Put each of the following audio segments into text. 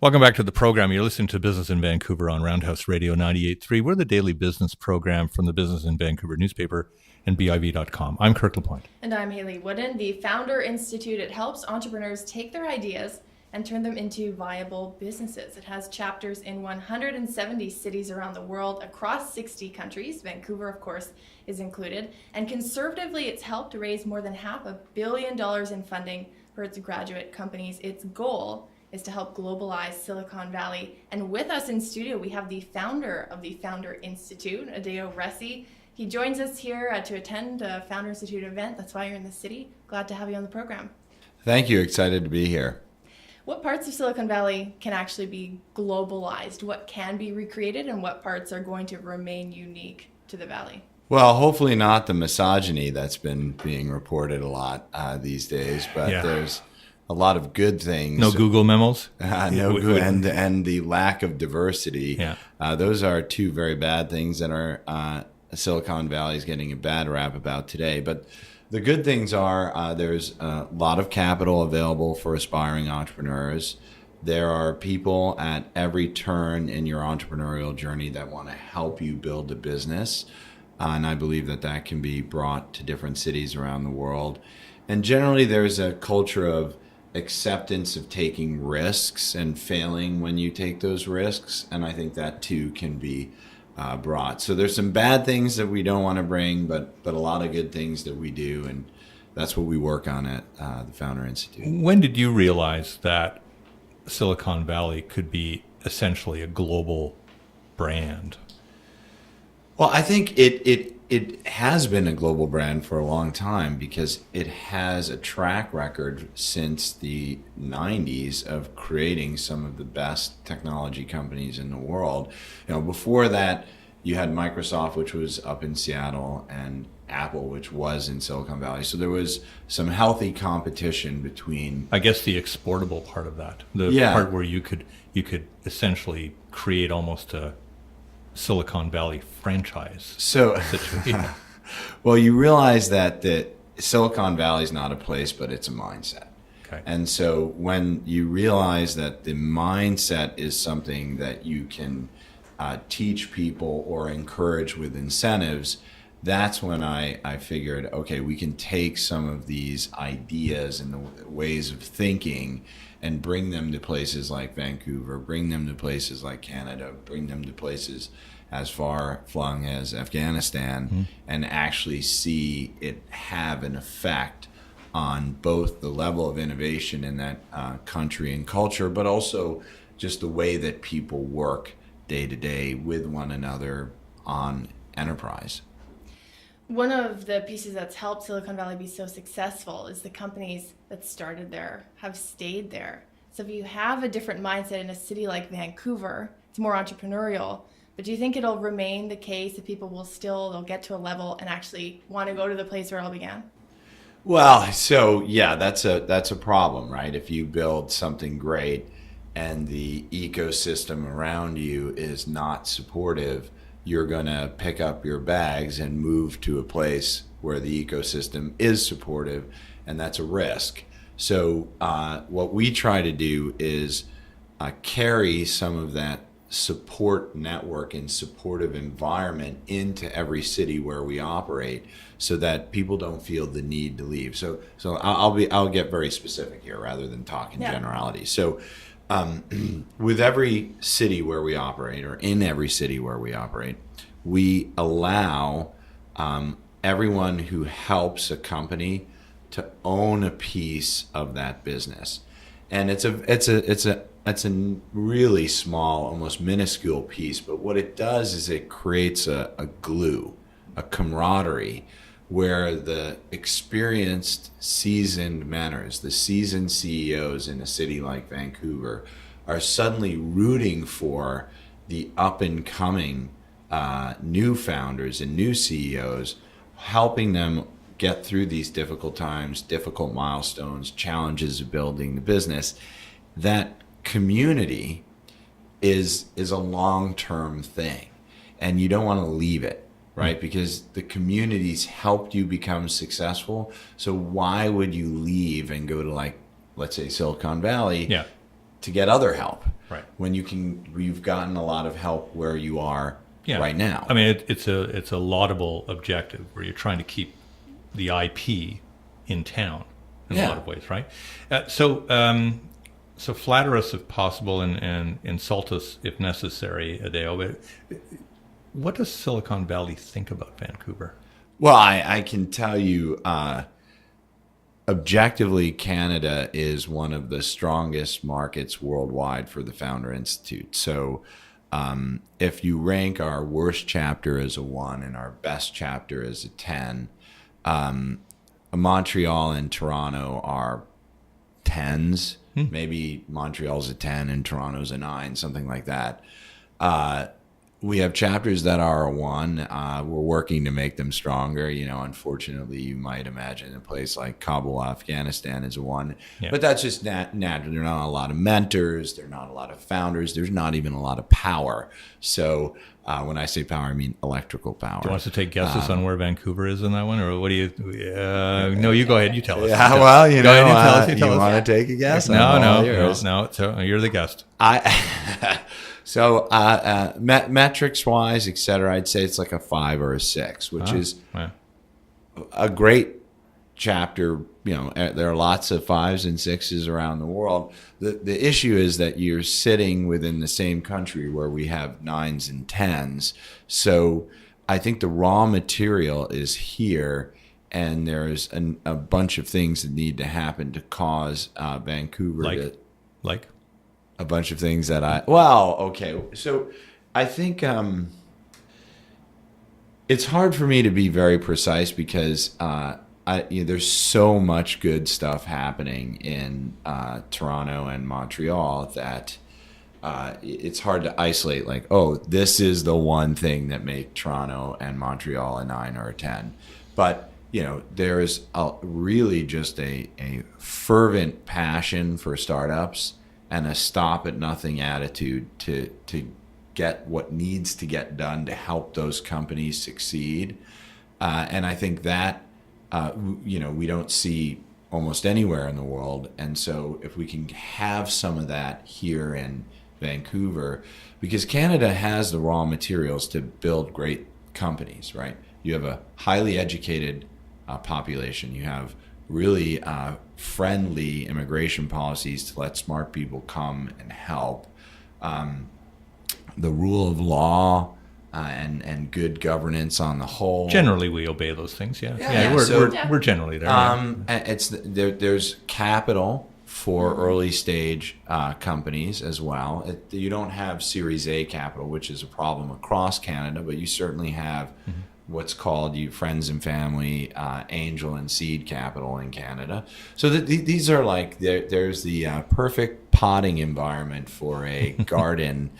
Welcome back to the program. You're listening to Business in Vancouver on Roundhouse Radio 98.3. We're the daily business program from the Business in Vancouver newspaper and BIV.com. I'm Kirk LaPointe. And I'm Haley Wooden. The Founder Institute, it helps entrepreneurs take their ideas and turn them into viable businesses. It has chapters in 170 cities around the world, across 60 countries. Vancouver, of course, is included. And conservatively, it's helped raise more than $500 million in funding for its graduate companies. Its goal is to help globalize Silicon Valley. And with us in studio, we have the founder of the Founder Institute, Adeo Ressi. He joins us here to attend a Founder Institute event. That's why you're in the city. Glad to have you on the program. Thank you. Excited to be here. What parts of Silicon Valley can actually be globalized? What can be recreated and what parts are going to remain unique to the Valley? Well, hopefully not the misogyny that's been being reported a lot these days, but there's a lot of good things. No Google memos? And the lack of diversity. Yeah. Those are two very bad things that are Silicon Valley is getting a bad rap about today. But the good things are there's a lot of capital available for aspiring entrepreneurs. There are people at every turn in your entrepreneurial journey that want to help you build a business. And I believe that can be brought to different cities around the world. And generally, there's a culture of acceptance of taking risks and failing when you take those risks. And I think that too can be brought. So there's some bad things that we don't want to bring, but a lot of good things that we do. And that's what we work on at the Founder Institute. When did you realize that Silicon Valley could be essentially a global brand? Well, I think it has been a global brand for a long time because it has a track record since the 90s of creating some of the best technology companies in the world. Before that, you had Microsoft, which was up in Seattle, and Apple, which was in Silicon Valley. So there was some healthy competition between, I guess, the exportable part of that, part where you could essentially create almost a Silicon Valley franchise. So, well, you realize that Silicon Valley is not a place, but it's a mindset. Okay. And so when you realize that the mindset is something that you can teach people or encourage with incentives, that's when I figured, okay, we can take some of these ideas and the ways of thinking and bring them to places like Vancouver, bring them to places like Canada, bring them to places as far-flung as Afghanistan, and actually see it have an effect on both the level of innovation in that country and culture, but also just the way that people work day to day with one another on enterprise. One of the pieces that's helped Silicon Valley be so successful is the companies that started there have stayed there. So if you have a different mindset in a city like Vancouver, it's more entrepreneurial, but do you think it'll remain the case that people they'll get to a level and actually want to go to the place where it all began? Well, so yeah, that's a problem, right? If you build something great and the ecosystem around you is not supportive, you're going to pick up your bags and move to a place where the ecosystem is supportive, and that's a risk. So what we try to do is carry some of that support network and supportive environment into every city where we operate so that people don't feel the need to leave. So I'll get very specific here rather than talk in generalities. So with every city where we operate, or in every city where we operate, we allow everyone who helps a company to own a piece of that business, and it's a really small, almost minuscule piece. But what it does is it creates a glue, a camaraderie, where the experienced, seasoned mentors, the seasoned CEOs in a city like Vancouver, are suddenly rooting for the up-and-coming new founders and new CEOs, helping them get through these difficult times, difficult milestones, challenges of building the business. That community is a long-term thing, and you don't want to leave it. Right? Because the communities helped you become successful. So why would you leave and go to, like, let's say Silicon Valley to get other help? Right. when you've gotten a lot of help where you are right now. I mean, it's a laudable objective where you're trying to keep the IP in town in a lot of ways, right? So flatter us if possible and insult us if necessary, Adeo. But what does Silicon Valley think about Vancouver? Well, I can tell you, objectively, Canada is one of the strongest markets worldwide for the Founder Institute. So if you rank our worst chapter as a 1 and our best chapter as a 10, Montreal and Toronto are 10s. Maybe Montreal's a 10 and Toronto's a 9, something like that. We have chapters that are a 1. We're working to make them stronger. Unfortunately, you might imagine a place like Kabul, Afghanistan is a 1. Yeah. But that's just natural. There are not a lot of mentors. There are not a lot of founders. There's not even a lot of power. So when I say power, I mean electrical power. Do you want us to take guesses on where Vancouver is in that one? Or what do you... no, you go ahead. You tell us. Yeah, well, you want to take a guess? No. So you're the guest. So metrics-wise, et cetera, I'd say it's like a 5 or a 6, which is a great chapter. There are lots of 5s and 6s around the world. The issue is that you're sitting within the same country where we have 9s and 10s. So I think the raw material is here, and there's a bunch of things that need to happen to cause Vancouver to... Like? A bunch of things that so I think it's hard for me to be very precise because there's so much good stuff happening in Toronto and Montreal that it's hard to isolate this is the one thing that make Toronto and Montreal a 9 or a 10. But there is really just a fervent passion for startups and a stop-at-nothing attitude to get what needs to get done to help those companies succeed. And I think that, we don't see almost anywhere in the world. And so if we can have some of that here in Vancouver, because Canada has the raw materials to build great companies, right? You have a highly educated population. You have really friendly immigration policies to let smart people come and help. The rule of law and good governance on the whole. Generally, we obey those things. Yeah. We're generally there. There's capital for early stage companies as well. You don't have Series A capital, which is a problem across Canada, but you certainly have what's called friends and family, angel and seed capital in Canada. So these are there's the perfect potting environment for a garden.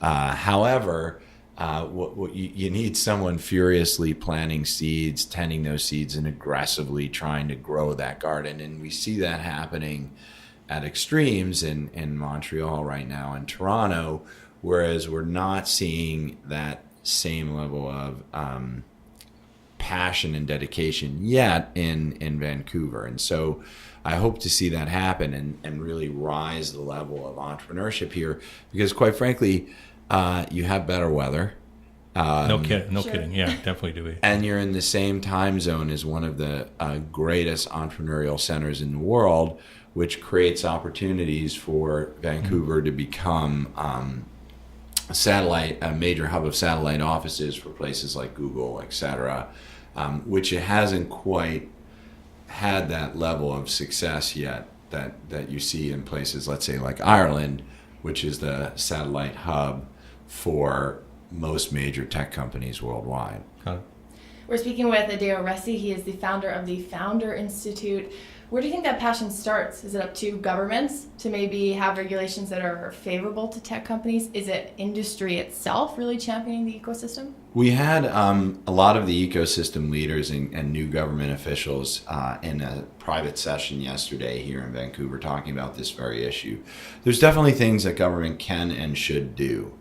However, what you need someone furiously planting seeds, tending those seeds, and aggressively trying to grow that garden. And we see that happening at extremes in Montreal right now and Toronto, whereas we're not seeing that same level of passion and dedication yet in Vancouver. And so I hope to see that happen and really rise the level of entrepreneurship here, because quite frankly, you have better weather. No kidding. Yeah, definitely do we. And you're in the same time zone as one of the greatest entrepreneurial centers in the world, which creates opportunities for Vancouver to become a major hub of satellite offices for places like Google, et cetera, which it hasn't quite had that level of success yet that you see in places, let's say like Ireland, which is the satellite hub for most major tech companies worldwide. We're speaking with Adeo Ressi. He is the founder of the Founder Institute. Where do you think that passion starts? Is it up to governments to maybe have regulations that are favorable to tech companies? Is it industry itself really championing the ecosystem? We had a lot of the ecosystem leaders and new government officials in a private session yesterday here in Vancouver talking about this very issue. There's definitely things that government can and should do,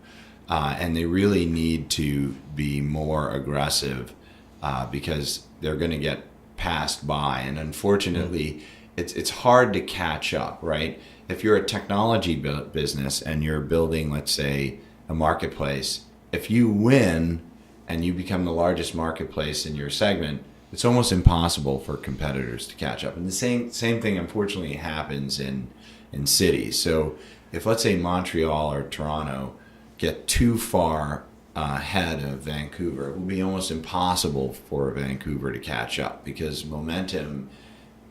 and they really need to be more aggressive because they're going to get passed by. And unfortunately, it's hard to catch up, right? If you're a technology business and you're building, let's say, a marketplace, if you win and you become the largest marketplace in your segment, it's almost impossible for competitors to catch up. And the same thing, unfortunately, happens in cities. So if, let's say, Montreal or Toronto get too far ahead of Vancouver, it will be almost impossible for Vancouver to catch up, because momentum,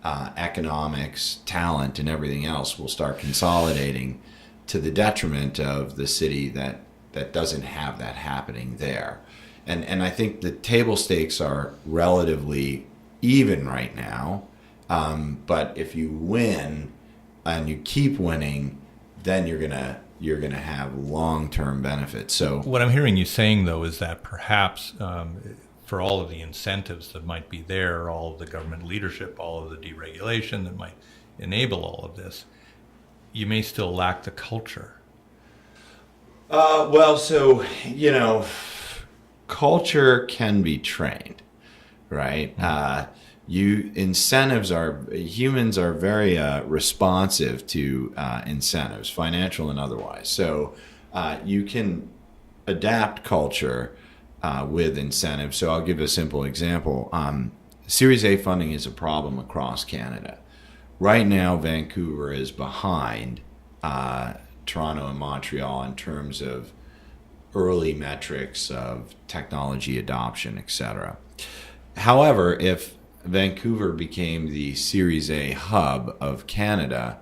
economics, talent, and everything else will start consolidating to the detriment of the city that doesn't have that happening there. And I think the table stakes are relatively even right now. But if you win and you keep winning, then you're gonna have long-term benefits. So what I'm hearing you saying, though, is that perhaps for all of the incentives that might be there, all of the government leadership, all of the deregulation that might enable all of this, you may still lack the culture. Well, so, culture can be trained, right? Humans are very responsive to incentives, financial and otherwise. So you can adapt culture with incentives. So I'll give a simple example. Series A funding is a problem across Canada. Right now, Vancouver is behind Toronto and Montreal in terms of early metrics of technology adoption, etc. However, if Vancouver became the Series A hub of Canada,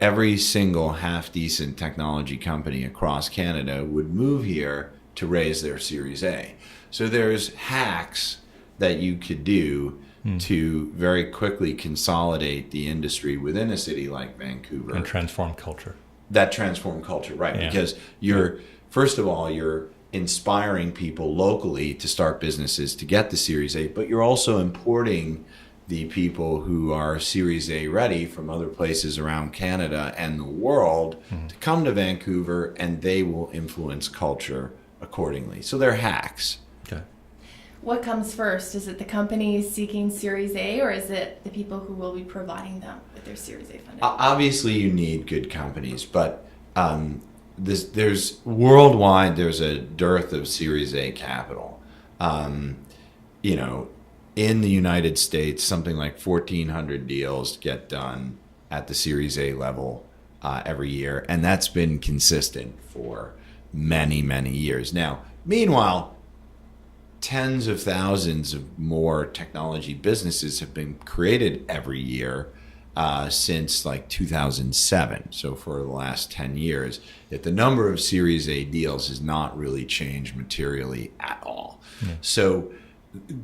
every single half-decent technology company across Canada would move here to raise their Series A. So there's hacks that you could do to very quickly consolidate the industry within a city like Vancouver. And transform culture. That transform culture, right? Yeah. Because first of all, you're inspiring people locally to start businesses to get the Series A, but you're also importing the people who are Series A ready from other places around Canada and the world to come to Vancouver, and they will influence culture accordingly. So they're hacks. Okay. What comes first? Is it the companies seeking Series A, or is it the people who will be providing them with their Series A funding? Obviously, you need good companies, but there's worldwide, there's a dearth of Series A capital. In the United States, something like 1,400 deals get done at the Series A level every year, and that's been consistent for many, many years. Now, meanwhile, tens of thousands of more technology businesses have been created every year since like 2007. So for the last 10 years, yet the number of Series A deals has not really changed materially at all. Yeah. So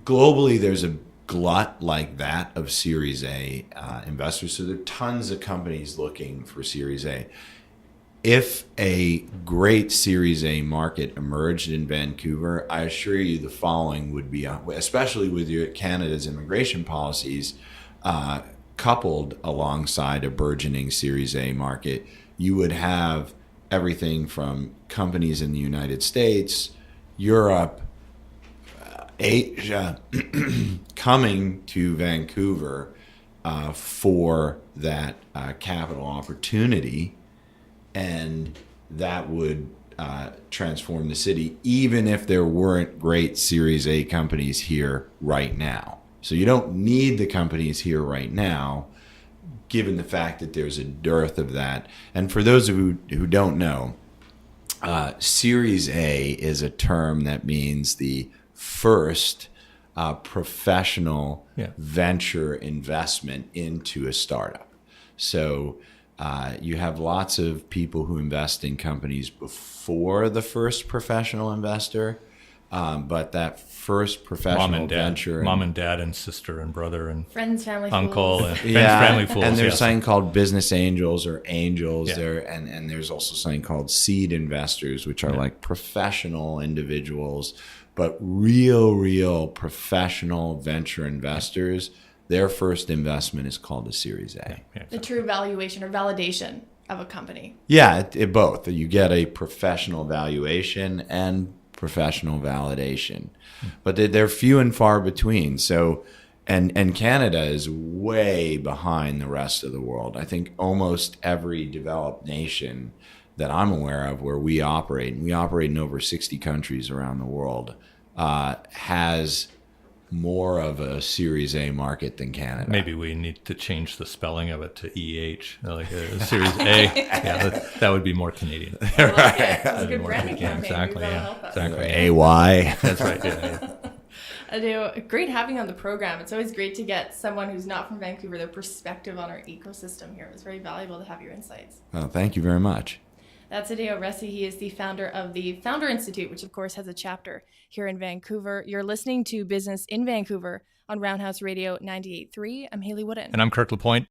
globally, there's a glut like that of Series A investors. So there are tons of companies looking for Series A. If a great Series A market emerged in Vancouver, I assure you the following would be, especially with Canada's immigration policies, coupled alongside a burgeoning Series A market, you would have everything from companies in the United States, Europe, Asia coming to Vancouver for that capital opportunity, and that would transform the city, even if there weren't great Series A companies here right now. So you don't need the companies here right now, given the fact that there's a dearth of that. And for those of you who don't know, Series A is a term that means the first professional venture investment into a startup. So you have lots of people who invest in companies before the first professional investor, but that first professional venture, mom and dad and sister and brother and friends, family, uncle, fools. and family fools. And there's something called business angels or angels there, and there's also something called seed investors, which are like professional individuals, but real professional venture investors. Their first investment is called a Series A. The true valuation or validation of a company. Yeah, both. You get a professional valuation and professional validation, but they're few and far between. So, And Canada is way behind the rest of the world. I think almost every developed nation that I'm aware of where we operate, and we operate in over 60 countries around the world, has more of a Series A market than Canada. Maybe we need to change the spelling of it to EH, like a Series A. Yeah, that would be more Canadian. I like it. That's a That'd be good more branding Canadian. campaign. Exactly, Maybe that'll yeah. help us. Exactly. AY. That's right. Yeah. Adeo, great having you on the program. It's always great to get someone who's not from Vancouver, their perspective on our ecosystem here. It was very valuable to have your insights. Well, thank you very much. That's Adeo Ressi. He is the founder of the Founder Institute, which of course has a chapter here in Vancouver. You're listening to Business in Vancouver on Roundhouse Radio 98.3. I'm Haley Wooden. And I'm Kirk LaPointe.